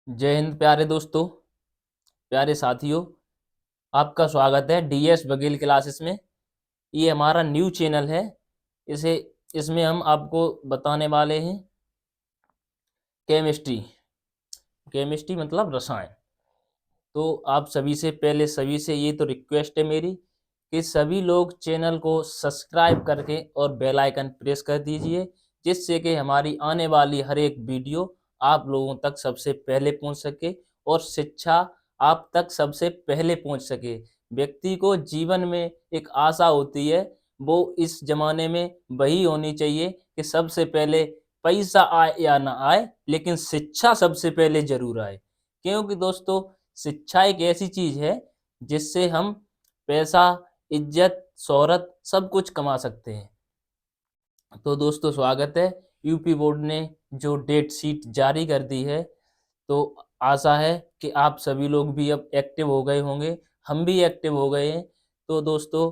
जय हिंद प्यारे दोस्तों, प्यारे साथियों। आपका स्वागत है डीएस बघेल क्लासेस में। ये हमारा न्यू चैनल है। इसे इसमें हम आपको बताने वाले हैं केमिस्ट्री। केमिस्ट्री मतलब रसायन। तो आप सभी से ये तो रिक्वेस्ट है मेरी कि सभी लोग चैनल को सब्सक्राइब करके और बेल आइकन प्रेस कर दीजिए, जिससे कि हमारी आने वाली हर एक वीडियो आप लोगों तक सबसे पहले पहुंच सके और शिक्षा आप तक सबसे पहले पहुंच सके। व्यक्ति को जीवन में एक आशा होती है, वो इस जमाने में वही होनी चाहिए कि सबसे पहले पैसा आए या ना आए, लेकिन शिक्षा सबसे पहले जरूर आए। क्योंकि दोस्तों, शिक्षा एक ऐसी चीज है जिससे हम पैसा, इज्जत, शोहरत सब कुछ कमा सकते हैं। तो दोस्तों, स्वागत है। यूपी बोर्ड ने जो डेट शीट जारी कर दी है, तो आशा है कि आप सभी लोग भी अब एक्टिव हो गए होंगे। हम भी एक्टिव हो गए हैं। तो दोस्तों,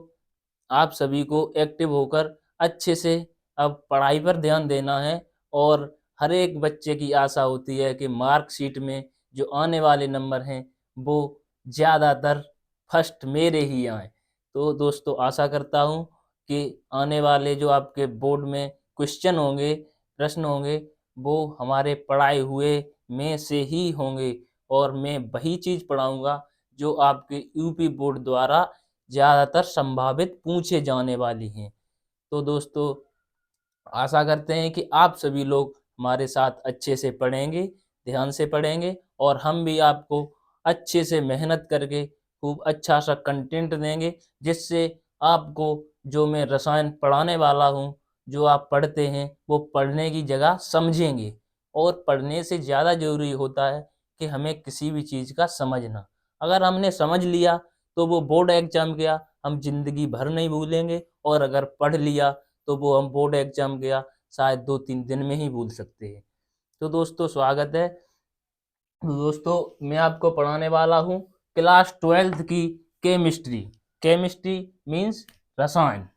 आप सभी को एक्टिव होकर अच्छे से अब पढ़ाई पर ध्यान देना है। और हर एक बच्चे की आशा होती है कि मार्कशीट में जो आने वाले नंबर हैं वो ज़्यादातर फर्स्ट मेरे ही आए। तो दोस्तों, आशा करता हूँ कि आने वाले जो आपके बोर्ड में क्वेश्चन होंगे, प्रश्न होंगे, वो हमारे पढ़ाए हुए में से ही होंगे। और मैं वही चीज़ पढ़ाऊँगा जो आपके यूपी बोर्ड द्वारा ज़्यादातर संभावित पूछे जाने वाली हैं। तो दोस्तों, आशा करते हैं कि आप सभी लोग हमारे साथ अच्छे से पढ़ेंगे, ध्यान से पढ़ेंगे, और हम भी आपको अच्छे से मेहनत करके खूब अच्छा सा कंटेंट देंगे, जिससे आपको जो मैं रसायन पढ़ाने वाला हूँ, जो आप पढ़ते हैं, वो पढ़ने की जगह समझेंगे। और पढ़ने से ज़्यादा ज़रूरी होता है कि हमें किसी भी चीज़ का समझना। अगर हमने समझ लिया तो वो बोर्ड एग्जाम गया हम ज़िंदगी भर नहीं भूलेंगे, और अगर पढ़ लिया तो वो हम बोर्ड एग्जाम गया शायद 2-3 दिन में ही भूल सकते हैं। तो दोस्तों, स्वागत है। तो दोस्तों, मैं आपको पढ़ाने वाला हूँ क्लास 12th की केमिस्ट्री। केमिस्ट्री मीन्स रसायन।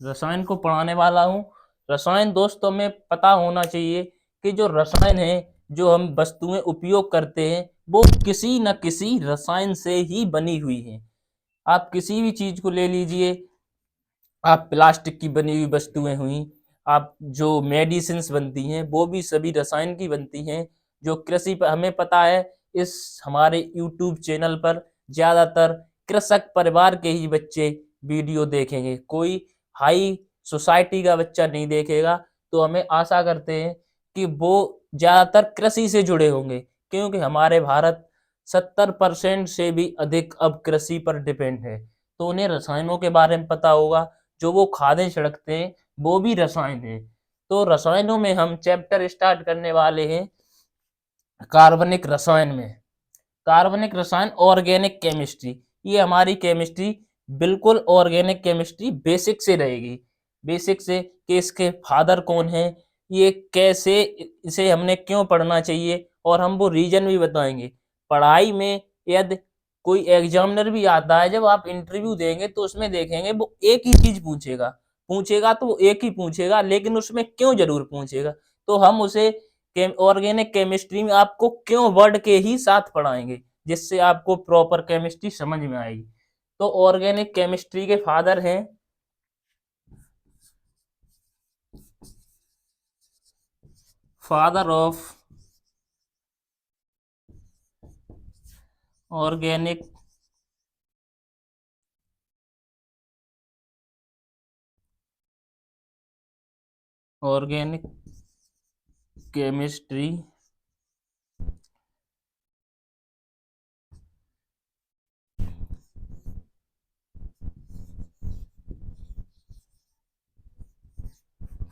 रसायन को पढ़ाने वाला हूँ। रसायन दोस्तों में पता होना चाहिए कि जो रसायन है, जो हम वस्तुएं उपयोग करते हैं, वो किसी न किसी रसायन से ही बनी हुई हैं। आप किसी भी चीज को ले लीजिए, आप प्लास्टिक की बनी हुई वस्तुएं हुई, आप जो मेडिसिन बनती हैं वो भी सभी रसायन की बनती हैं। जो कृषि पर हमें पता है, इस हमारे यूट्यूब चैनल पर ज़्यादातर कृषक परिवार के ही बच्चे वीडियो देखेंगे, कोई हाई सोसाइटी का बच्चा नहीं देखेगा। तो हमें आशा करते हैं कि वो ज़्यादातर कृषि से जुड़े होंगे, क्योंकि हमारे भारत 70% से भी अधिक अब कृषि पर डिपेंड है। तो उन्हें रसायनों के बारे में पता होगा। जो वो खादें छिड़कते हैं वो भी रसायन है। तो रसायनों में हम चैप्टर स्टार्ट करने वाले हैं कार्बनिक रसायन में। कार्बनिक रसायन, ऑर्गेनिक केमिस्ट्री। ये हमारी केमिस्ट्री बिल्कुल ऑर्गेनिक केमिस्ट्री बेसिक से रहेगी। बेसिक से कि इसके फादर कौन है, ये कैसे, इसे हमने क्यों पढ़ना चाहिए, और हम वो रीजन भी बताएंगे। पढ़ाई में यदि कोई एग्जामिनर भी आता है, जब आप इंटरव्यू देंगे तो उसमें देखेंगे वो एक ही चीज पूछेगा। पूछेगा तो वो एक ही पूछेगा, लेकिन उसमें क्यों जरूर पूछेगा। तो हम उसे ऑर्गेनिक केमिस्ट्री में आपको क्यों वर्ड के ही साथ पढ़ाएंगे, जिससे आपको प्रॉपर केमिस्ट्री समझ में आएगी। तो ऑर्गेनिक केमिस्ट्री के फादर हैं father of organic organic chemistry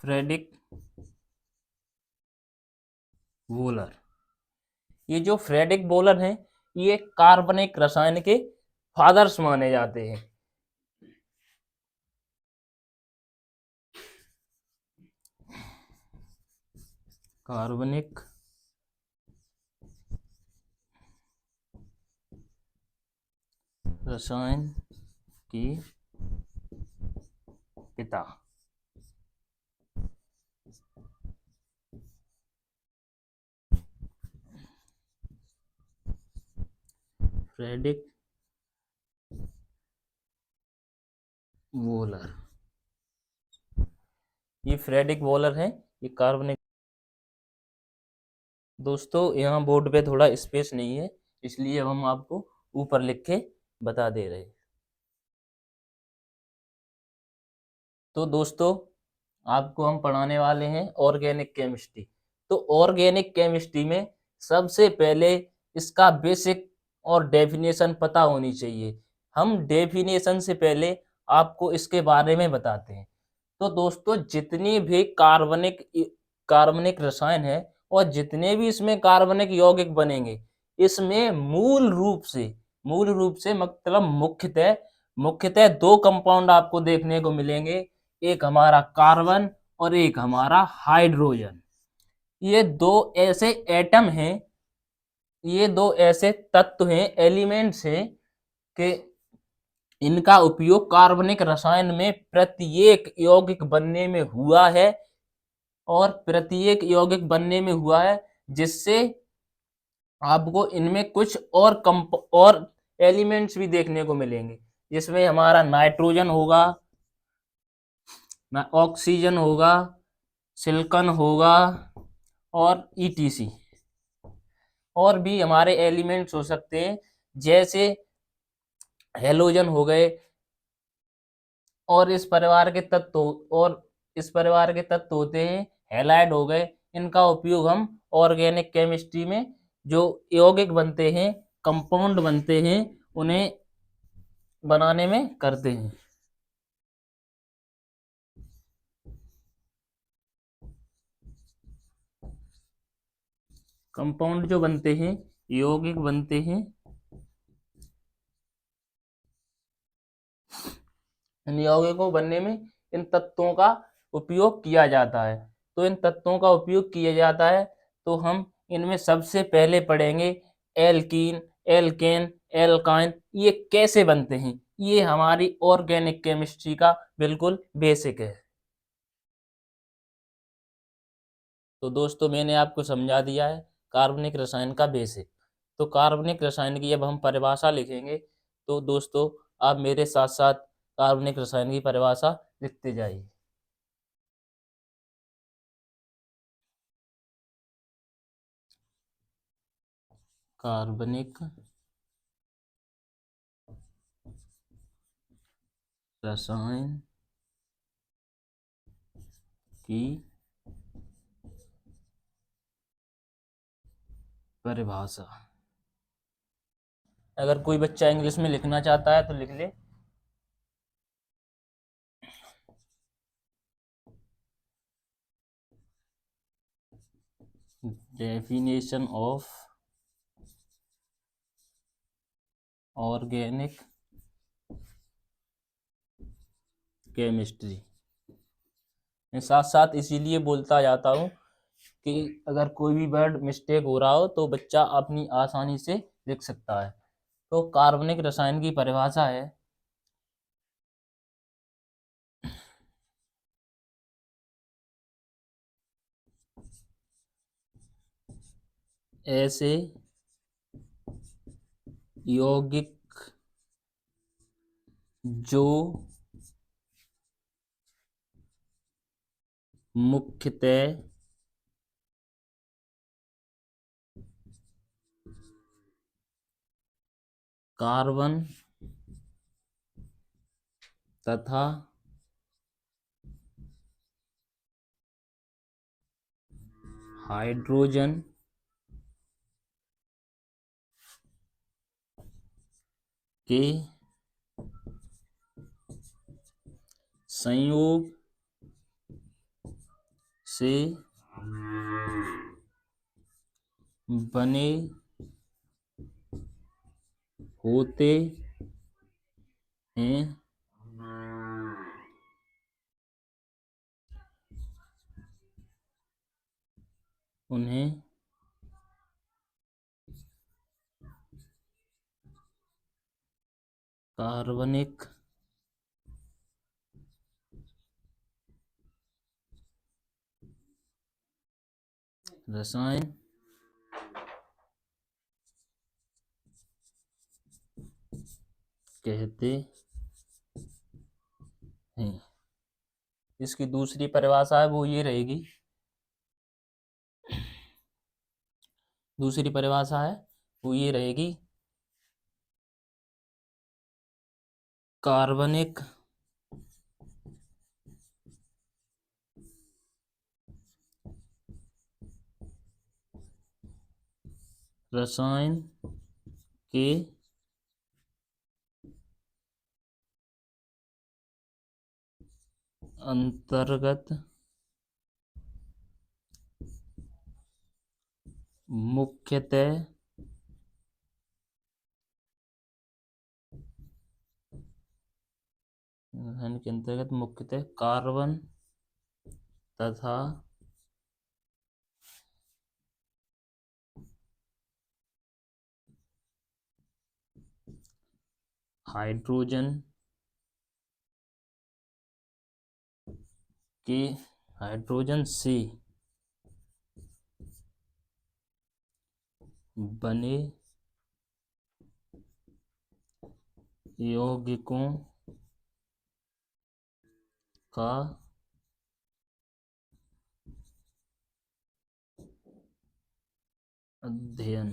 Friedrich Wohler. ये जो फ्रेडरिक वोलर हैं, ये कार्बनिक रसायन के फादर्स माने जाते हैं। कार्बनिक रसायन की पिता। फ्रेडरिक वोलर, ये फ्रेडरिक वोलर है, ये कार्बनिक। दोस्तों यहाँ बोर्ड पे थोड़ा स्पेस नहीं है, इसलिए हम आपको ऊपर लिख के बता दे रहे हैं। तो दोस्तों आपको हम पढ़ाने वाले हैं ऑर्गेनिक केमिस्ट्री। तो ऑर्गेनिक केमिस्ट्री में सबसे पहले इसका बेसिक और डेफिनेशन पता होनी चाहिए। हम डेफिनेशन से पहले आपको इसके बारे में बताते हैं। तो दोस्तों जितनी भी कार्बनिक रसायन है और जितने भी इसमें कार्बनिक यौगिक बनेंगे, इसमें मूल रूप से मतलब मुख्यतः दो कंपाउंड आपको देखने को मिलेंगे। एक हमारा कार्बन और एक हमारा हाइड्रोजन। ये दो ऐसे एटम हैं, ये दो ऐसे तत्व हैं, एलिमेंट्स हैं कि इनका उपयोग कार्बनिक रसायन में प्रत्येक यौगिक बनने में हुआ है, और प्रत्येक यौगिक बनने में हुआ है जिससे आपको इनमें कुछ और एलिमेंट्स भी देखने को मिलेंगे, जिसमें हमारा नाइट्रोजन होगा, ऑक्सीजन होगा, सिलिकॉन होगा और ईटीसी। और भी हमारे एलिमेंट्स हो सकते हैं, जैसे हेलोजन हो गए, और इस परिवार के तत्व होते हैं हैलाइड हो गए। इनका उपयोग हम ऑर्गेनिक केमिस्ट्री में जो यौगिक बनते हैं, कंपाउंड बनते हैं, उन्हें बनाने में करते हैं। कंपाउंड जो बनते हैं, यौगिक बनते हैं, इन यौगिकों बनने में इन तत्वों का उपयोग किया जाता है। तो इन तत्वों का उपयोग किया जाता है, तो हम इनमें सबसे पहले पढ़ेंगे एल्कीन, एल्केन, एल्काइन, ये कैसे बनते हैं। ये हमारी ऑर्गेनिक केमिस्ट्री का बिल्कुल बेसिक है। तो दोस्तों मैंने आपको समझा दिया है कार्बनिक रसायन का बेसिक। तो कार्बनिक रसायन की अब हम परिभाषा लिखेंगे। तो दोस्तों आप मेरे साथ साथ कार्बनिक रसायन की परिभाषा लिखते जाइए। कार्बनिक रसायन की परिभाषा। अगर कोई बच्चा इंग्लिश में लिखना चाहता है तो लिख ले। Definition of organic chemistry. मैं साथ साथ इसीलिए बोलता जाता हूँ कि अगर कोई भी वर्ड मिस्टेक हो रहा हो तो बच्चा अपनी आसानी से लिख सकता है। तो कार्बनिक रसायन की परिभाषा है ऐसे यौगिक जो मुख्यतः कार्बन तथा हाइड्रोजन के संयोग से बने होते हैं, उन्हें कार्बनिक रसायन कहते हैं। इसकी दूसरी परिभाषा है वो ये रहेगी, दूसरी परिभाषा है वो ये रहेगी, कार्बनिक रसायन के अंतर्गत मुख्यतः कार्बन तथा हाइड्रोजन के हाइड्रोजन से बने यौगिकों का अध्ययन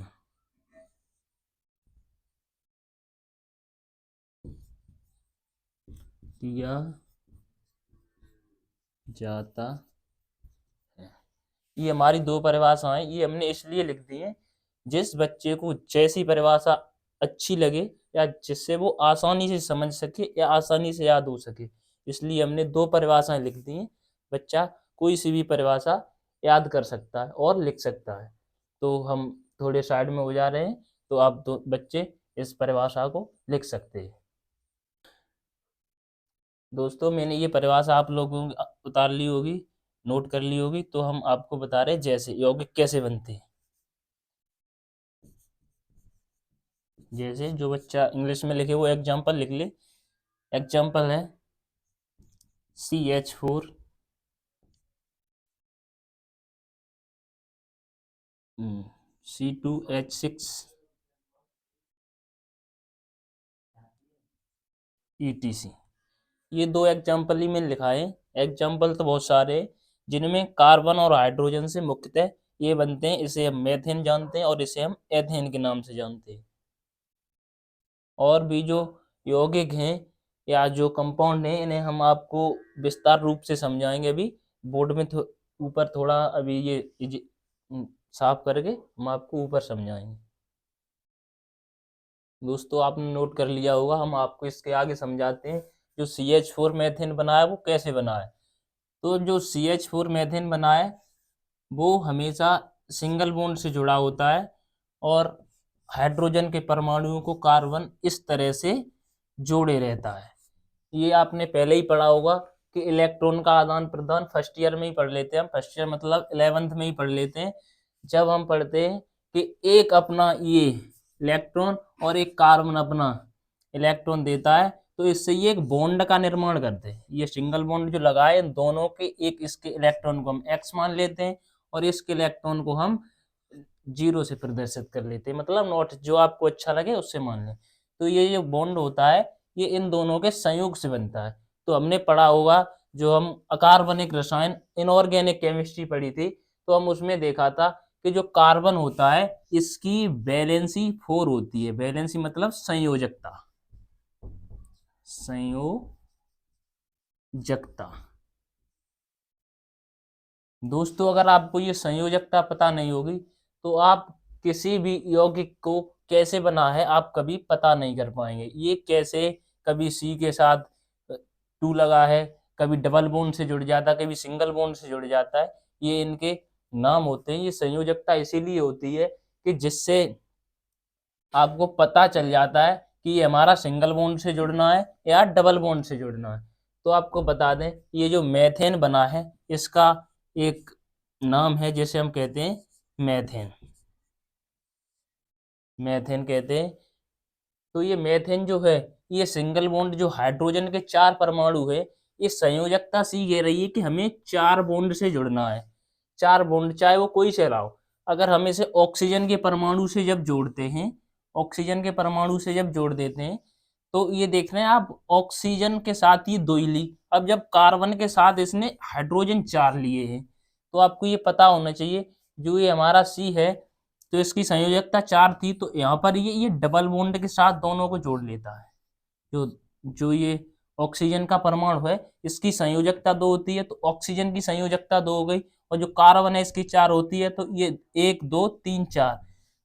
किया जाता है। ये हमारी दो परिभाषाएं, ये हमने इसलिए लिख दी हैं जिस बच्चे को जैसी परिभाषा अच्छी लगे या जिससे वो आसानी से समझ सके या आसानी से याद हो सके, इसलिए हमने दो परिभाषाएं लिख दी हैं। बच्चा कोई सी भी परिभाषा याद कर सकता है और लिख सकता है। तो हम थोड़े साइड में हो जा रहे हैं, तो आप दो बच्चे इस परिभाषा को लिख सकते हैं। दोस्तों मैंने ये परिभाषा आप लोगों की उतार ली होगी, नोट कर ली होगी। तो हम आपको बता रहे हैं जैसे यौगिक कैसे बनते हैं। जैसे जो बच्चा इंग्लिश में लिखे वो एग्जाम्पल लिख ले। एग्जाम्पल है CH4 C2H6 ETC। ये दो एग्जाम्पल ही मैंने लिखा है। एग्जाम्पल तो बहुत सारे हैं, जिनमें कार्बन और हाइड्रोजन से मुख्यतः ये बनते हैं। इसे हम मेथेन जानते हैं और इसे हम एथेन के नाम से जानते हैं। और भी जो यौगिक हैं या जो कंपाउंड हैं, इन्हें हम आपको विस्तार रूप से समझाएंगे अभी बोर्ड में ऊपर थोड़ा अभी ये साफ करके हम आपको ऊपर समझाएंगे। दोस्तों आपने नोट कर लिया होगा, हम आपको इसके आगे समझाते हैं जो CH4 मेथेन बना है वो कैसे बना है। तो जो CH4 मेथेन बना है वो हमेशा सिंगल बॉन्ड से जुड़ा होता है और हाइड्रोजन के परमाणुओं को कार्बन इस तरह से जोड़े रहता है। ये आपने पहले ही पढ़ा होगा कि इलेक्ट्रॉन का आदान प्रदान फर्स्ट ईयर में ही पढ़ लेते हैं हम। फर्स्ट ईयर मतलब 11th में ही पढ़ लेते हैं, जब हम पढ़ते हैं कि एक अपना ये इलेक्ट्रॉन और एक कार्बन अपना इलेक्ट्रॉन देता है, तो इससे ये एक बॉन्ड का निर्माण करते हैं। ये सिंगल बॉन्ड जो लगा है दोनों के, एक इसके इलेक्ट्रॉन को हम x मान लेते हैं और इसके इलेक्ट्रॉन को हम 0 से प्रदर्शित कर लेते हैं, मतलब नॉट, जो आपको अच्छा लगे उससे मान लें। तो ये जो बॉन्ड होता है ये इन दोनों के संयोग से बनता है। तो हमने पढ़ा होगा जो हम अकार्बनिक रसायन इनऑर्गेनिक केमिस्ट्री पढ़ी थी, तो हम उसमें देखा था कि जो कार्बन होता है इसकी वैलेंसी 4 होती है। वैलेंसी मतलब संयोजकता, संयोजकता। दोस्तों अगर आपको ये संयोजकता पता नहीं होगी तो आप किसी भी यौगिक को कैसे बना है आप कभी पता नहीं कर पाएंगे। ये कैसे, कभी C के साथ 2 लगा है, कभी डबल बॉन्ड से जुड़ जाता है, कभी सिंगल बॉन्ड से जुड़ जाता है, ये इनके नाम होते हैं। ये संयोजकता इसीलिए होती है कि जिससे आपको पता चल जाता है कि ये हमारा सिंगल बॉन्ड से जुड़ना है या डबल बॉन्ड से जुड़ना है। तो आपको बता दें ये जो मेथेन बना है इसका एक नाम है जिसे हम कहते हैं मेथेन, मेथेन कहते हैं। तो ये मेथेन जो है ये सिंगल बॉन्ड जो हाइड्रोजन के 4 परमाणु है, ये संयोजकता सी कह रही है कि हमें 4 बॉन्ड से जुड़ना है। 4 बॉन्ड चाहे वो कोई से हो। अगर हम इसे ऑक्सीजन के परमाणु से जब जोड़ते हैं, ऑक्सीजन के परमाणु से जब जोड़ देते हैं तो ये देख रहे हैं आप, ऑक्सीजन के साथ ये 2 ही ली, अब जब कार्बन के साथ इसने हाइड्रोजन 4 लिए हैं, तो आपको ये पता होना चाहिए जो ये हमारा सी है, तो इसकी संयोजकता 4 थी, तो यहाँ पर ये डबल बॉन्ड के साथ दोनों को जोड़ लेता है। जो जो ये ऑक्सीजन का परमाणु है इसकी संयोजकता 2 होती है, तो ऑक्सीजन की संयोजकता 2 हो गई, और जो कार्बन है इसकी 4 होती है, तो ये 1 2 3 4,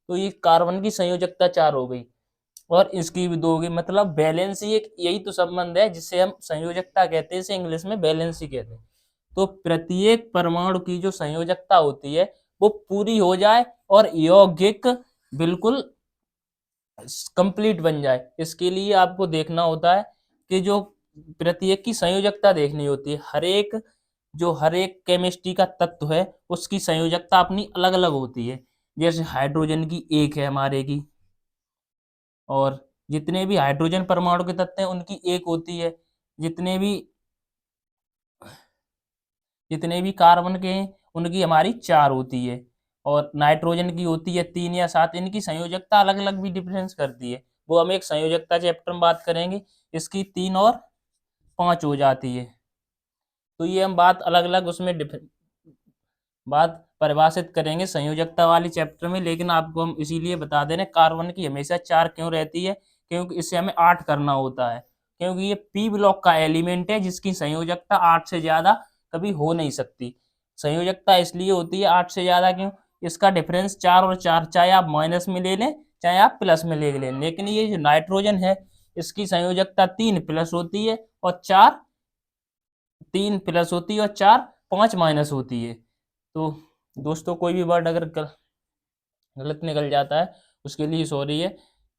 तो ये कार्बन की संयोजकता 4 हो गई, और इसकी भी 2 हो गई, मतलब बैलेंसी एक यही तो संबंध है जिसे हम संयोजकता कहते हैं, इसे इंग्लिश में बैलेंसी कहते हैं। तो प्रत्येक परमाणु की जो संयोजकता होती है वो पूरी हो जाए और यौगिक बिल्कुल कंप्लीट बन जाए, इसके लिए आपको देखना होता है कि जो प्रत्येक की संयोजकता देखनी होती है, हर एक केमिस्ट्री का तत्व है उसकी संयोजकता अपनी अलग अलग होती है, जैसे हाइड्रोजन की 1 है हमारे की, और जितने भी हाइड्रोजन परमाणु के तत्व हैं उनकी 1 होती है, जितने भी जितने भी कार्बन के हैं उनकी हमारी 4 होती है, और नाइट्रोजन की होती है 3 या 7, इनकी संयोजकता अलग अलग भी डिफरेंस करती है, वो हम एक संयोजकता चैप्टर में बात करेंगे, इसकी 3 और 5 हो जाती है। तो ये हम बात अलग अलग उसमें बात परिभाषित करेंगे संयोजकता वाली चैप्टर में, लेकिन आपको हम इसीलिए बता दे रहे हैं कार्बन की हमेशा 4 क्यों रहती है, क्योंकि इससे हमें 8 करना होता है, क्योंकि ये पी ब्लॉक का एलिमेंट है जिसकी संयोजकता 8 से ज्यादा कभी हो नहीं सकती। संयोजकता इसलिए होती है 8 से ज्यादा क्यों, इसका डिफरेंस 4 और 4, चाहे आप माइनस में ले लें चाहे आप प्लस में ले लें, लेकिन ये जो नाइट्रोजन है इसकी संयोजकता 3 प्लस होती है और 4 3 प्लस होती है और 4 5 माइनस होती है। तो दोस्तों कोई भी वर्ड अगर गलत निकल जाता है उसके लिए सॉरी है,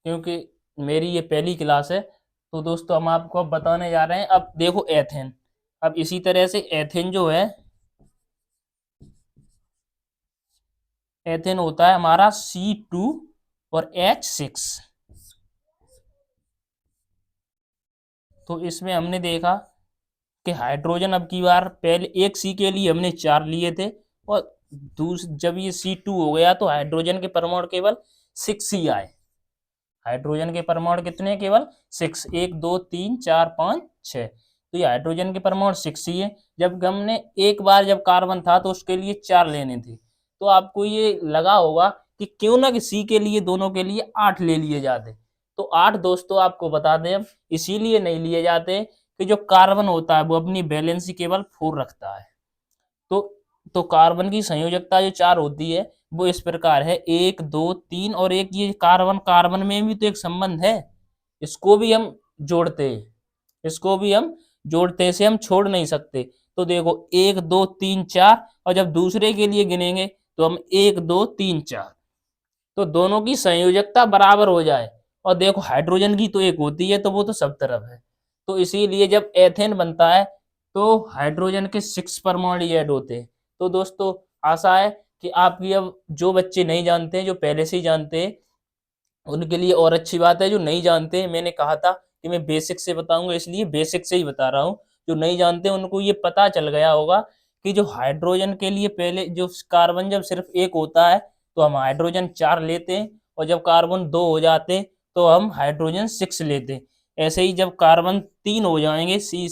क्योंकि मेरी ये पहली क्लास है। तो दोस्तों हम आपको अब बताने जा रहे हैं, अब देखो एथेन, अब इसी तरह से एथेन जो है, एथेन होता है हमारा C2 और H6। तो इसमें हमने देखा कि हाइड्रोजन अब की बार पहले एक सी के लिए हमने 4 लिए थे, और जब ये C2 हो गया तो हाइड्रोजन के परमाणु केवल 6 ही आए। हाइड्रोजन के परमाणु कितने, केवल 6, 1 2 3 4 5 6, तो ये हाइड्रोजन के परमाणु 6 ही है। जब हमने एक बार जब कार्बन था तो उसके लिए 4 लेने थे, तो आपको ये लगा होगा कि क्यों ना कि सी के लिए दोनों के लिए 8 ले लिए जाते, तो 8 दोस्तों आपको बता दें हम इसीलिए नहीं लिए जाते कि जो कार्बन होता है वो अपनी वैलेंसी केवल 4 रखता है। तो तो कार्बन की संयोजकता जो 4 होती है वो इस प्रकार है, 1 2 3 और 1, ये कार्बन कार्बन में भी तो एक संबंध है, इसको भी हम जोड़ते हैं, इसको भी हम जोड़ते हैं, इसे हम छोड़ नहीं सकते। तो देखो 1 2 3 4, और जब दूसरे के लिए गिनेंगे तो हम 1 2 3 4, तो दोनों की संयोजकता बराबर हो जाए, और देखो हाइड्रोजन की तो 1 होती है तो वो तो सब तरफ है, तो इसीलिए जब एथेन बनता है तो हाइड्रोजन के 6 परमाणु ऐड होते हैं। तो दोस्तों आशा है कि आपकी अब जो बच्चे नहीं जानते हैं, जो पहले से ही जानते हैं उनके लिए और अच्छी बात है, जो नहीं जानते हैं मैंने कहा था कि मैं बेसिक से बताऊंगा, इसलिए बेसिक से ही बता रहा हूँ, जो नहीं जानते उनको ये पता चल गया होगा कि जो हाइड्रोजन के लिए पहले जो कार्बन जब सिर्फ 1 होता है तो हम हाइड्रोजन 4 लेते हैं, और जब कार्बन 2 हो जाते हैं तो हम हाइड्रोजन 6 लेते हैं। ऐसे ही जब कार्बन 3 हो जाएंगे सी,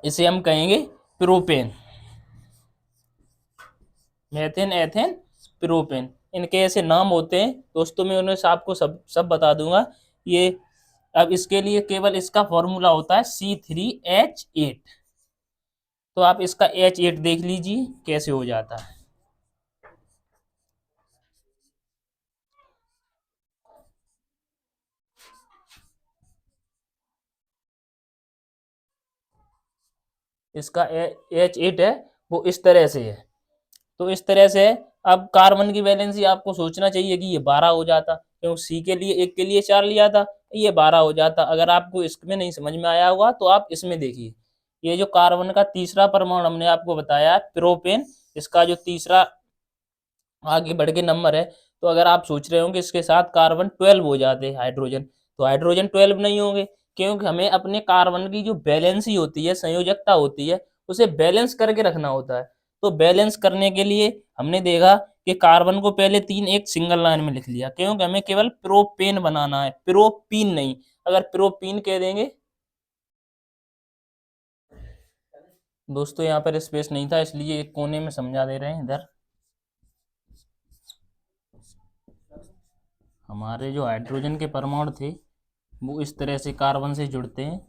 इसे हम कहेंगे प्रोपेन, मेथेन एथेन प्रोपेन, इनके ऐसे नाम होते हैं दोस्तों, मैं उन्हें आपको सब सब बता दूंगा ये। अब इसके लिए केवल इसका फॉर्मूला होता है C3H8, तो आप इसका H8 देख लीजिए कैसे हो जाता है। इसका H8 है वो इस तरह से है, तो इस तरह से अब कार्बन की वैलेंसी आपको सोचना चाहिए कि ये 12 हो जाता, क्योंकि सी के लिए 1 के लिए 4 लिया था, ये 12 हो जाता। अगर आपको इसमें नहीं समझ में आया होगा तो आप इसमें देखिए, ये जो कार्बन का तीसरा परमाणु हमने आपको बताया प्रोपेन, इसका जो तीसरा आगे बढ़ के नंबर है, तो अगर आप सोच रहे हो कि इसके साथ कार्बन 12 हो जाते हाइड्रोजन, तो हाइड्रोजन 12 नहीं होंगे, क्योंकि हमें अपने कार्बन की जो बैलेंसी होती है, संयोजकता होती है, उसे बैलेंस करके रखना होता है। तो बैलेंस करने के लिए हमने देखा कि कार्बन को पहले 3 एक सिंगल लाइन में लिख लिया, क्योंकि हमें केवल प्रोपेन बनाना है, प्रोपीन नहीं। अगर प्रोपीन कह देंगे दोस्तों, यहाँ पर स्पेस नहीं था इसलिए एक कोने में समझा दे रहे हैं। इधर हमारे जो हाइड्रोजन के परमाणु थे वो इस तरह से कार्बन से जुड़ते हैं,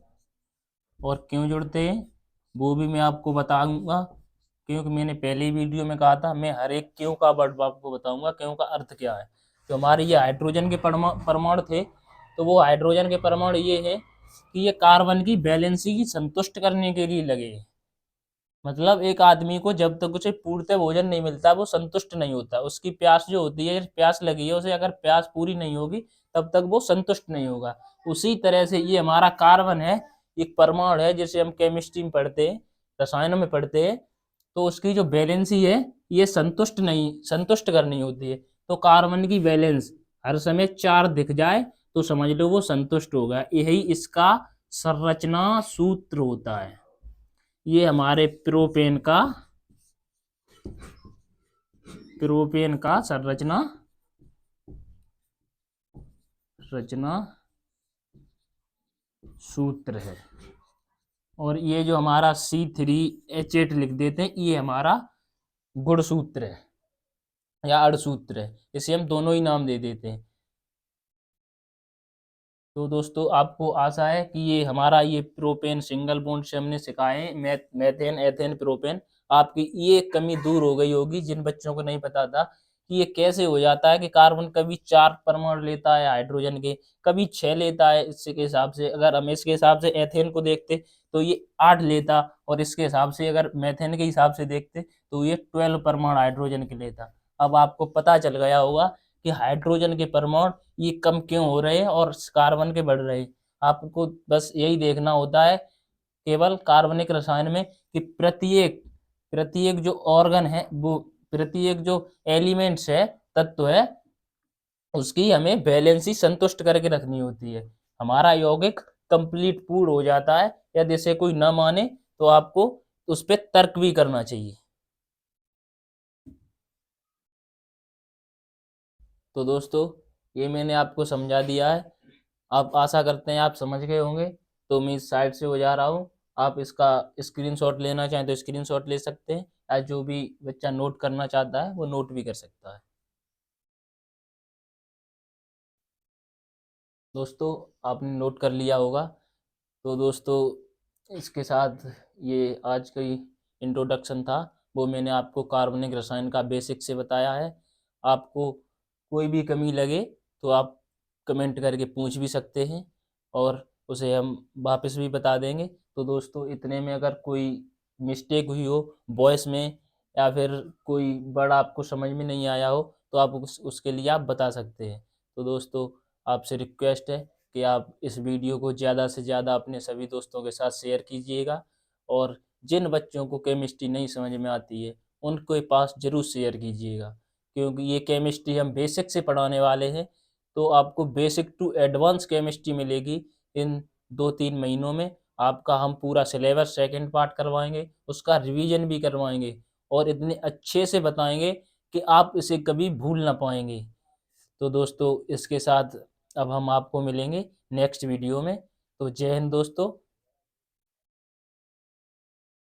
और क्यों जुड़ते हैं वो भी मैं आपको बताऊंगा, क्योंकि मैंने पहले ही वीडियो में कहा था मैं हर एक क्यों का वर्ड आपको बताऊंगा, क्यों का अर्थ क्या है। तो हमारे ये हाइड्रोजन के परमाणु थे, तो वो हाइड्रोजन के परमाणु ये है कि ये कार्बन की वैलेंसी की संतुष्ट करने के लिए लगे हैं। मतलब एक आदमी को जब तक उसे पूर्णतः भोजन नहीं मिलता वो संतुष्ट नहीं होता, उसकी प्यास जो होती है, प्यास लगी है उसे, अगर प्यास पूरी नहीं होगी तब तक वो संतुष्ट नहीं होगा। उसी तरह से ये हमारा कार्बन है, एक परमाणु है जिसे हम केमिस्ट्री में पढ़ते हैं, रसायनों में पढ़ते हैं। तो उसकी जो वैलेंसी है ये संतुष्ट करनी होती है। तो कार्बन की वैलेंस हर समय 4 दिख जाए तो समझ लो वो संतुष्ट होगा, यही इसका संरचना सूत्र होता है। ये हमारे प्रोपेन का संरचना सूत्र है। और ये जो हमारा C3H8 लिख देते हैं, ये हमारा गुण सूत्र है या अणुसूत्र है, इसे हम दोनों ही नाम दे देते हैं। तो दोस्तों आपको आशा है कि ये हमारा ये प्रोपेन सिंगल बॉन्ड से हमने सिखाए हैं, मेथेन एथेन प्रोपेन, आपकी ये कमी दूर हो गई होगी जिन बच्चों को नहीं पता था कि ये कैसे हो जाता है कि कार्बन कभी 4 परमाणु लेता है हाइड्रोजन के, कभी 6 लेता है। इसके हिसाब से अगर हम इसके हिसाब से एथेन को देखते तो ये 8 लेता, और इसके हिसाब से अगर मेथेन के हिसाब से देखते तो ये 12 परमाणु हाइड्रोजन के लेता। अब आपको पता चल गया होगा कि हाइड्रोजन के परमाणु ये कम क्यों हो रहे हैं और कार्बन के बढ़ रहे हैं। आपको बस यही देखना होता है केवल कार्बनिक रसायन में कि प्रत्येक प्रत्येक जो ऑर्गन है, वो प्रत्येक जो एलिमेंट्स है, तत्व है, उसकी हमें बैलेंसी संतुष्ट करके रखनी होती है। हमारा यौगिक कंप्लीट पूर्ण हो जाता है। यदि इसे कोई न माने तो आपको उस पर तर्क भी करना चाहिए। तो दोस्तों ये मैंने आपको समझा दिया है, आप आशा करते हैं आप समझ गए होंगे। तो मैं इस साइड से हो जा रहा हूँ, आप इसका स्क्रीनशॉट लेना चाहें तो स्क्रीनशॉट ले सकते हैं, या जो भी बच्चा नोट करना चाहता है वो नोट भी कर सकता है। दोस्तों आपने नोट कर लिया होगा। तो दोस्तों इसके साथ ये आज की इंट्रोडक्शन था, वो मैंने आपको कार्बनिक रसायन का बेसिक से बताया है। आपको कोई भी कमी लगे तो आप कमेंट करके पूछ भी सकते हैं, और उसे हम वापस भी बता देंगे। तो दोस्तों इतने में अगर कोई मिस्टेक हुई हो वॉइस में, या फिर कोई वर्ड आपको समझ में नहीं आया हो, तो आप उसके लिए आप बता सकते हैं। तो दोस्तों आपसे रिक्वेस्ट है कि आप इस वीडियो को ज़्यादा से ज़्यादा अपने सभी दोस्तों के साथ शेयर कीजिएगा, और जिन बच्चों को केमिस्ट्री नहीं समझ में आती है उनके पास ज़रूर शेयर कीजिएगा, क्योंकि ये केमिस्ट्री हम बेसिक से पढ़ाने वाले हैं। तो आपको बेसिक टू एडवांस केमिस्ट्री मिलेगी इन 2-3 महीनों में। आपका हम पूरा सिलेबस सेकंड पार्ट करवाएंगे, उसका रिवीजन भी करवाएंगे, और इतने अच्छे से बताएंगे कि आप इसे कभी भूल ना पाएंगे। तो दोस्तों इसके साथ अब हम आपको मिलेंगे नेक्स्ट वीडियो में। तो जय हिंद दोस्तों।